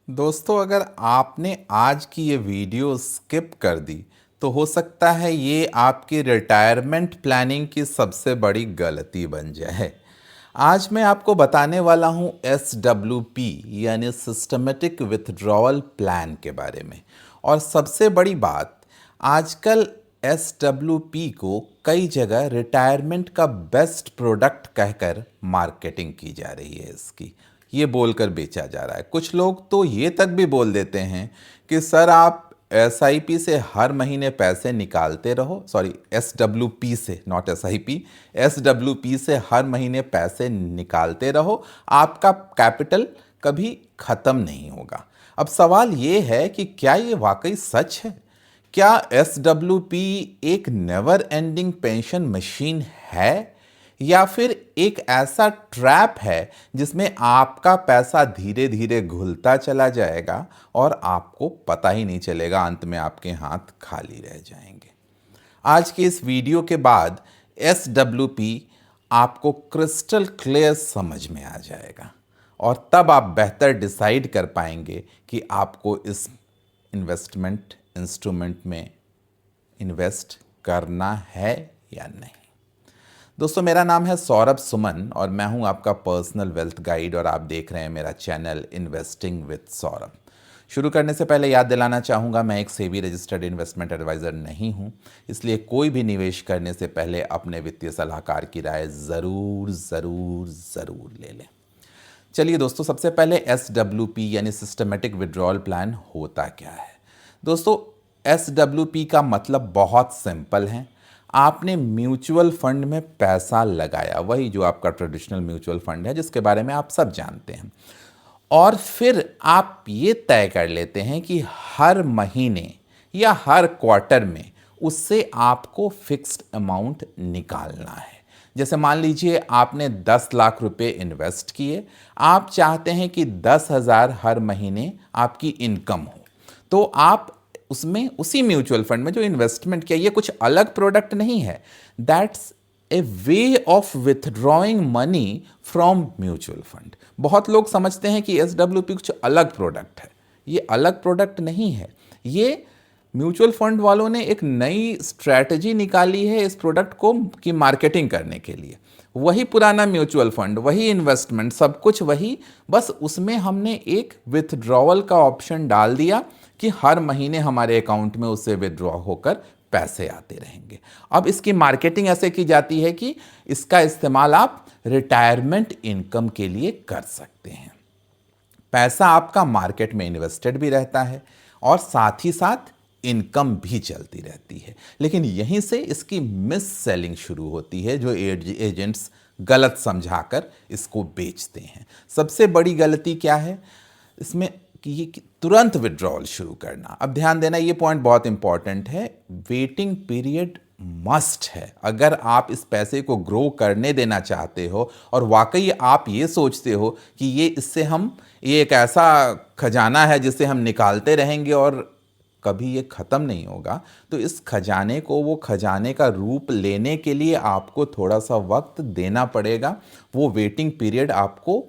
दोस्तों, अगर आपने आज की ये वीडियो स्किप कर दी तो हो सकता है ये आपकी रिटायरमेंट प्लानिंग की सबसे बड़ी गलती बन जाए। आज मैं आपको बताने वाला हूँ SWP यानी सिस्टमेटिक विथड्रॉवल प्लान के बारे में। और सबसे बड़ी बात, आजकल SWP को कई जगह रिटायरमेंट का बेस्ट प्रोडक्ट कहकर मार्केटिंग की जा रही है। इसकी ये बोलकर बेचा जा रहा है। कुछ लोग तो ये तक भी बोल देते हैं कि सर आप SIP से हर महीने पैसे निकालते रहो, सॉरी SWP से, नॉट SIP, SWP से हर महीने पैसे निकालते रहो, आपका कैपिटल कभी ख़त्म नहीं होगा। अब सवाल ये है कि क्या ये वाकई सच है? क्या SWP एक नेवर एंडिंग पेंशन मशीन है, या फिर एक ऐसा ट्रैप है जिसमें आपका पैसा धीरे धीरे घुलता चला जाएगा और आपको पता ही नहीं चलेगा, अंत में आपके हाथ खाली रह जाएंगे? आज के इस वीडियो के बाद SWP आपको क्रिस्टल क्लियर समझ में आ जाएगा और तब आप बेहतर डिसाइड कर पाएंगे कि आपको इस इन्वेस्टमेंट इंस्ट्रूमेंट में इन्वेस्ट करना है या नहीं। दोस्तों, मेरा नाम है सौरभ सुमन और मैं हूं आपका पर्सनल वेल्थ गाइड और आप देख रहे हैं मेरा चैनल इन्वेस्टिंग विद सौरभ। शुरू करने से पहले याद दिलाना चाहूँगा, मैं एक सेबी रजिस्टर्ड इन्वेस्टमेंट एडवाइज़र नहीं हूँ, इसलिए कोई भी निवेश करने से पहले अपने वित्तीय सलाहकार की राय ज़रूर ज़रूर ज़रूर ले लें। चलिए दोस्तों, सबसे पहले SWP यानी सिस्टमेटिक विड्रॉल प्लान होता क्या है? दोस्तों, SWP का मतलब बहुत सिंपल है। आपने म्यूचुअल फंड में पैसा लगाया, वही जो आपका ट्रेडिशनल म्यूचुअल फंड है जिसके बारे में आप सब जानते हैं, और फिर आप ये तय कर लेते हैं कि हर महीने या हर क्वार्टर में उससे आपको फिक्स्ड अमाउंट निकालना है। जैसे मान लीजिए आपने 10 लाख रुपए इन्वेस्ट किए, आप चाहते हैं कि 10,000 हर महीने आपकी इनकम हो, तो आप उसमें उसी म्यूचुअल फंड में जो इन्वेस्टमेंट किया, ये कुछ अलग प्रोडक्ट नहीं है, that's a way of withdrawing money from mutual fund. बहुत लोग समझते हैं कि SWP कुछ अलग प्रोडक्ट है। ये अलग प्रोडक्ट नहीं है। ये म्यूचुअल फंड वालों ने एक नई स्ट्रैटेजी निकाली है इस प्रोडक्ट को की मार्केटिंग करने के लिए। वही पुराना म्यूचुअल फंड, वही इन्वेस्टमेंट, सब कुछ वही, बस उसमें हमने एक विथड्रॉवल का ऑप्शन डाल दिया कि हर महीने हमारे अकाउंट में उससे विथड्रॉ होकर पैसे आते रहेंगे। अब इसकी मार्केटिंग ऐसे की जाती है कि इसका इस्तेमाल आप रिटायरमेंट इनकम के लिए कर सकते हैं। पैसा आपका मार्केट में इन्वेस्टेड भी रहता है और साथ ही साथ इनकम भी चलती रहती है। लेकिन यहीं से इसकी मिस सेलिंग शुरू होती है, जो एजेंट्स गलत समझाकर इसको बेचते हैं। सबसे बड़ी गलती क्या है इसमें कि तुरंत विड्रॉल शुरू करना। अब ध्यान देना, ये पॉइंट बहुत इंपॉर्टेंट है। वेटिंग पीरियड मस्ट है। अगर आप इस पैसे को ग्रो करने देना चाहते हो और वाकई आप ये सोचते हो कि ये एक ऐसा खजाना है जिसे हम निकालते रहेंगे और कभी ये ख़त्म नहीं होगा, तो इस खजाने को, वो खजाने का रूप लेने के लिए आपको थोड़ा सा वक्त देना पड़ेगा। वो वेटिंग पीरियड आपको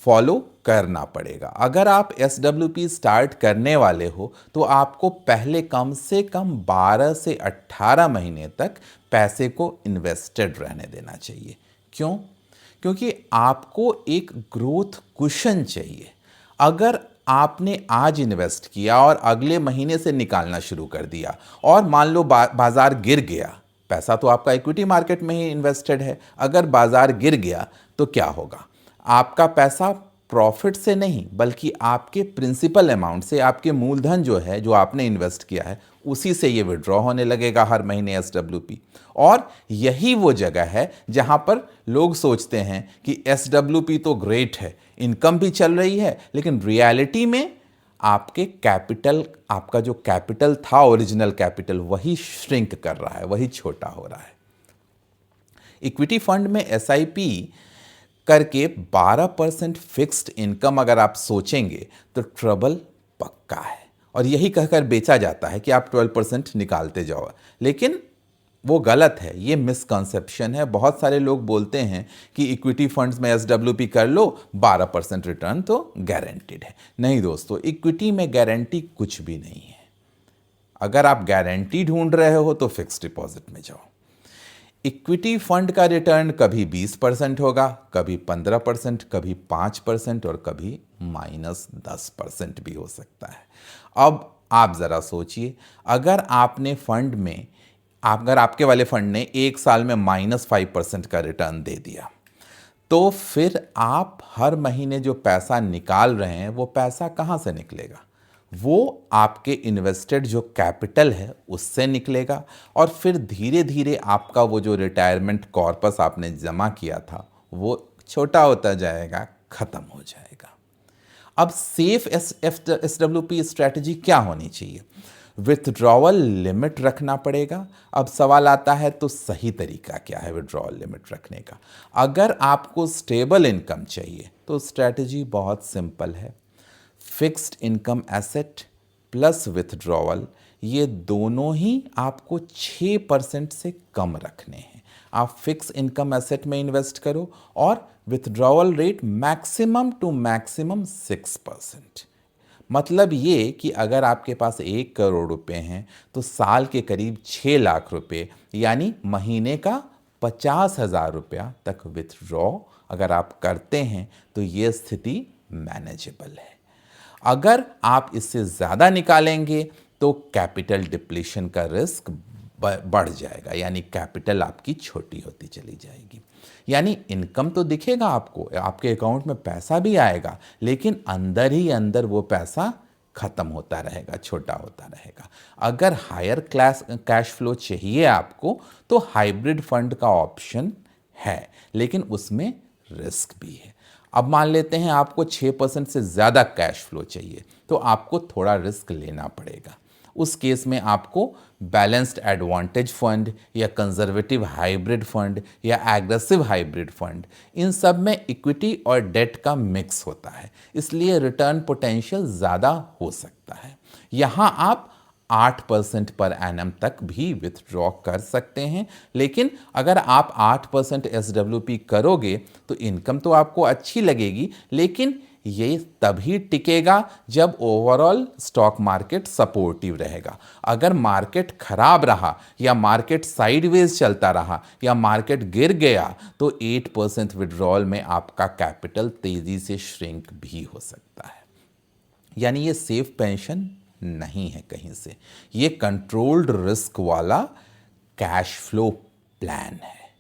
फॉलो करना पड़ेगा। अगर आप SWP स्टार्ट करने वाले हो तो आपको पहले कम से कम 12 से 18 महीने तक पैसे को इन्वेस्टेड रहने देना चाहिए। क्यों? क्योंकि आपको एक ग्रोथ कुशन चाहिए। अगर आपने आज इन्वेस्ट किया और अगले महीने से निकालना शुरू कर दिया और मान लो बाजार गिर गया, पैसा तो आपका इक्विटी मार्केट में ही इन्वेस्टेड है, अगर बाजार गिर गया तो क्या होगा? आपका पैसा प्रॉफिट से नहीं बल्कि आपके प्रिंसिपल अमाउंट से, आपके मूलधन जो है, जो आपने इन्वेस्ट किया है, उसी से ये विड्रॉ होने लगेगा हर महीने SWP। और यही वो जगह है जहां पर लोग सोचते हैं कि SWP तो ग्रेट है, इनकम भी चल रही है, लेकिन रियलिटी में आपका जो कैपिटल था, ओरिजिनल कैपिटल, वही श्रिंक कर रहा है, वही छोटा हो रहा है। इक्विटी फंड में SIP करके 12% फिक्स्ड इनकम अगर आप सोचेंगे तो ट्रबल पक्का है। और यही कहकर बेचा जाता है कि आप 12% निकालते जाओ, लेकिन वो गलत है, ये मिसकंसेप्शन है। बहुत सारे लोग बोलते हैं कि इक्विटी फंड्स में एसडब्ल्यूपी कर लो, 12% रिटर्न तो गारंटीड है। नहीं दोस्तों, इक्विटी में गारंटी कुछ भी नहीं है। अगर आप गारंटी ढूंढ रहे हो तो फिक्स डिपॉजिट में जाओ। इक्विटी फंड का रिटर्न कभी 20% होगा, कभी 15%, कभी 5% और कभी -10% भी हो सकता है। अब आप ज़रा सोचिए, अगर आपके वाले फंड ने एक साल में -5% का रिटर्न दे दिया, तो फिर आप हर महीने जो पैसा निकाल रहे हैं वो पैसा कहाँ से निकलेगा? वो आपके इन्वेस्टेड जो कैपिटल है उससे निकलेगा, और फिर धीरे धीरे आपका वो जो रिटायरमेंट कॉर्पस आपने जमा किया था वो छोटा होता जाएगा, खत्म हो जाएगा। अब सेफ एसडब्ल्यूपी स्ट्रैटेजी क्या होनी चाहिए? विथड्रॉवल लिमिट रखना पड़ेगा। अब सवाल आता है तो सही तरीका क्या है विथड्रॉवल लिमिट रखने का? अगर आपको स्टेबल इनकम चाहिए तो स्ट्रैटेजी बहुत सिंपल है। Fixed income asset plus withdrawal, ये दोनों ही आपको 6% से कम रखने हैं। आप फिक्स इनकम एसेट में इन्वेस्ट करो और withdrawal rate maximum to maximum 6%। मतलब ये कि अगर आपके पास 1 करोड़ रुपए हैं तो साल के करीब 6 लाख रुपए, यानी महीने का 50,000 रुपया तक विथड्रॉ अगर आप करते हैं तो ये स्थिति मैनेजेबल है। अगर आप इससे ज़्यादा निकालेंगे तो कैपिटल डिप्लीशन का रिस्क बढ़ जाएगा, यानी कैपिटल आपकी छोटी होती चली जाएगी। यानी इनकम तो दिखेगा आपको, आपके अकाउंट में पैसा भी आएगा, लेकिन अंदर ही अंदर वो पैसा खत्म होता रहेगा, छोटा होता रहेगा। अगर हायर क्लास कैश फ्लो चाहिए आपको तो हाइब्रिड फंड का ऑप्शन है, लेकिन उसमें रिस्क भी है। अब मान लेते हैं आपको 6% से ज़्यादा कैश फ्लो चाहिए, तो आपको थोड़ा रिस्क लेना पड़ेगा। उस केस में आपको बैलेंस्ड एडवांटेज फंड या कंजर्वेटिव हाइब्रिड फंड या एग्रेसिव हाइब्रिड फंड, इन सब में इक्विटी और डेट का मिक्स होता है, इसलिए रिटर्न पोटेंशियल ज़्यादा हो सकता है। यहाँ आप 8% पर एनम तक भी विथड्रॉ कर सकते हैं, लेकिन अगर आप 8% एसडब्ल्यूपी करोगे तो इनकम तो आपको अच्छी लगेगी, लेकिन ये तभी टिकेगा जब ओवरऑल स्टॉक मार्केट सपोर्टिव रहेगा। अगर मार्केट खराब रहा या मार्केट साइडवेज चलता रहा या मार्केट गिर गया तो 8% विड्रॉल में आपका कैपिटल तेजी से श्रिंक भी हो सकता है। यानी ये सेफ पेंशन नहीं है कहीं से, ये कंट्रोल्ड रिस्क वाला कैश फ्लो प्लान है।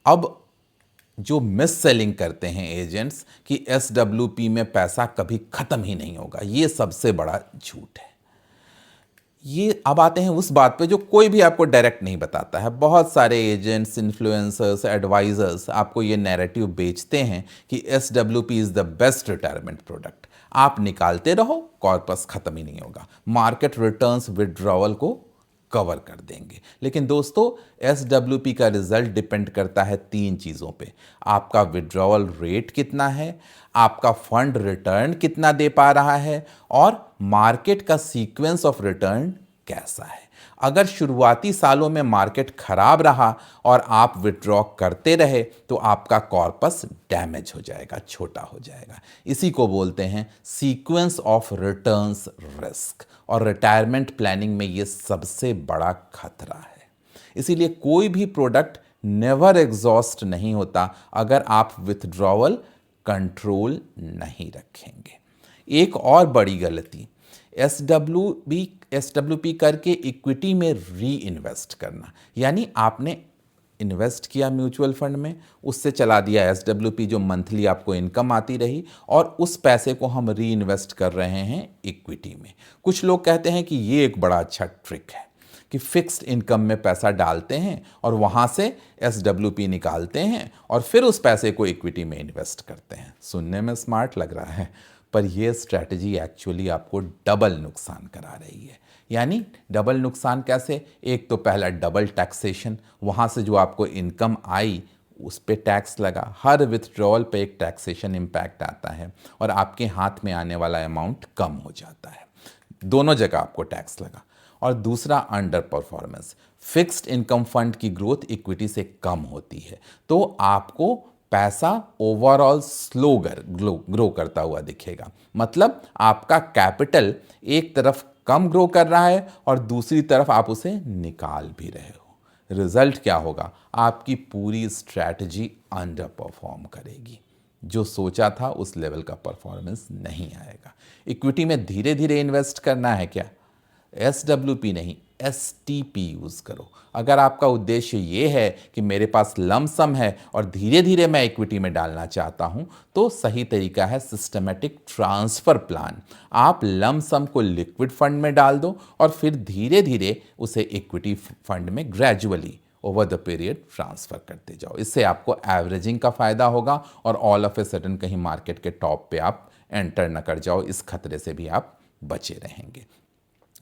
अब जो मिस सेलिंग करते हैं एजेंट्स कि एसडब्ल्यूपी में पैसा कभी खत्म ही नहीं होगा, ये सबसे बड़ा झूठ है। ये अब आते हैं उस बात पे जो कोई भी आपको डायरेक्ट नहीं बताता है। बहुत सारे एजेंट्स, इन्फ्लुएंसर्स, एडवाइजर्स आपको ये नैरेटिव बेचते हैं कि SWP is the best retirement product. आप निकालते रहो, कॉर्पस खत्म ही नहीं होगा, मार्केट रिटर्न्स विड्रॉवल को कवर कर देंगे। लेकिन दोस्तों, एसडब्ल्यूपी का रिजल्ट डिपेंड करता है 3 चीज़ों पे। आपका विड्रॉवल रेट कितना है, आपका फंड रिटर्न कितना दे पा रहा है, और मार्केट का सीक्वेंस ऑफ रिटर्न कैसा है। अगर शुरुआती सालों में मार्केट खराब रहा और आप विड्रॉ करते रहे तो आपका कॉर्पस डैमेज हो जाएगा, छोटा हो जाएगा। इसी को बोलते हैं सीक्वेंस ऑफ रिटर्न्स रिस्क, और रिटायरमेंट प्लानिंग में ये सबसे बड़ा खतरा है। इसीलिए कोई भी प्रोडक्ट नेवर एग्जॉस्ट नहीं होता अगर आप विथड्रॉवल कंट्रोल नहीं रखेंगे। एक और बड़ी गलती, एसडब्ल्यूपी करके इक्विटी में री इन्वेस्ट करना। यानी आपने इन्वेस्ट किया म्यूचुअल फंड में, उससे चला दिया एसडब्ल्यूपी जो मंथली आपको इनकम आती रही, और उस पैसे को हम री इन्वेस्ट कर रहे हैं इक्विटी में। कुछ लोग कहते हैं कि ये एक बड़ा अच्छा ट्रिक है कि फिक्स्ड इनकम में पैसा डालते हैं और वहाँ से एसडब्ल्यूपी निकालते हैं और फिर उस पैसे को इक्विटी में इन्वेस्ट करते हैं। सुनने में स्मार्ट लग रहा है, पर यह स्ट्रैटेजी एक्चुअली आपको डबल नुकसान करा रही है। यानी डबल नुकसान कैसे? एक तो पहला डबल टैक्सेशन, वहाँ से जो आपको इनकम आई उस पे टैक्स लगा, हर विथड्रॉल पे एक टैक्सेशन इम्पैक्ट आता है और आपके हाथ में आने वाला अमाउंट कम हो जाता है, दोनों जगह आपको टैक्स लगा। और दूसरा under performance. Fixed income fund की ग्रोथ इक्विटी से कम होती है, तो आपको पैसा ओवरऑल स्लो ग्रो करता हुआ दिखेगा। मतलब आपका कैपिटल एक तरफ कम ग्रो कर रहा है और दूसरी तरफ आप उसे निकाल भी रहे हो। रिजल्ट क्या होगा? आपकी पूरी स्ट्रैटेजी अंडर परफॉर्म करेगी। जो सोचा था उस लेवल का परफॉर्मेंस नहीं आएगा। इक्विटी में धीरे धीरे इन्वेस्ट करना है क्या? SWP नहीं, STP यूज़ करो। अगर आपका उद्देश्य ये है कि मेरे पास लमसम है और धीरे धीरे मैं इक्विटी में डालना चाहता हूं, तो सही तरीका है सिस्टमेटिक ट्रांसफ़र प्लान। आप लमसम को लिक्विड फंड में डाल दो और फिर धीरे धीरे उसे इक्विटी फंड में gradually over the period transfer करते जाओ। इससे आपको एवरेजिंग का फ़ायदा होगा और ऑल ऑफ ए सडन कहीं मार्केट के टॉप पे आप एंटर न कर जाओ, इस खतरे से भी आप बचे रहेंगे।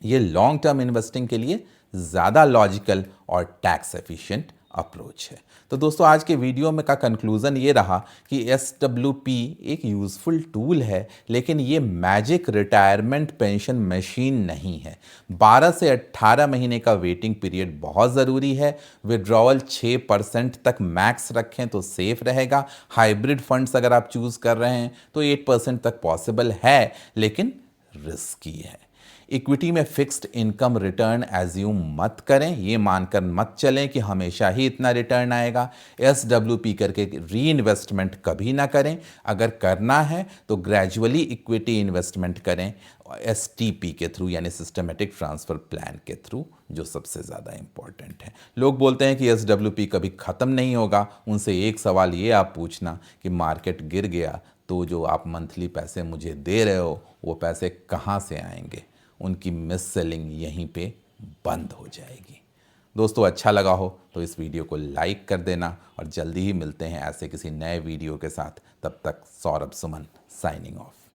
ये लॉन्ग टर्म इन्वेस्टिंग के लिए ज़्यादा लॉजिकल और टैक्स एफिशिएंट अप्रोच है। तो दोस्तों, आज के वीडियो में का कंक्लूज़न ये रहा कि SWP एक यूज़फुल टूल है, लेकिन ये मैजिक रिटायरमेंट पेंशन मशीन नहीं है। 12 से 18 महीने का वेटिंग पीरियड बहुत ज़रूरी है। विड्रॉवल 6% तक मैक्स रखें तो सेफ रहेगा। हाइब्रिड फंड्स अगर आप चूज़ कर रहे हैं तो 8% तक पॉसिबल है, लेकिन रिस्की है। इक्विटी में फिक्स्ड इनकम रिटर्न एज्यूम मत करें, ये मानकर मत चलें कि हमेशा ही इतना रिटर्न आएगा। SWP करके री इन्वेस्टमेंट कभी ना करें। अगर करना है तो ग्रेजुअली इक्विटी इन्वेस्टमेंट करें STP के थ्रू, यानी सिस्टमेटिक ट्रांसफ़र प्लान के थ्रू, जो सबसे ज़्यादा इंपॉर्टेंट है। लोग बोलते हैं कि SWP कभी ख़त्म नहीं होगा। उनसे एक सवाल ये आप पूछना कि मार्केट गिर गया तो जो आप मंथली पैसे मुझे दे रहे हो वो पैसे कहाँ से आएंगे? उनकी मिस सेलिंग यहीं पे बंद हो जाएगी। दोस्तों, अच्छा लगा हो तो इस वीडियो को लाइक कर देना और जल्दी ही मिलते हैं ऐसे किसी नए वीडियो के साथ। तब तक सौरभ सुमन साइनिंग ऑफ।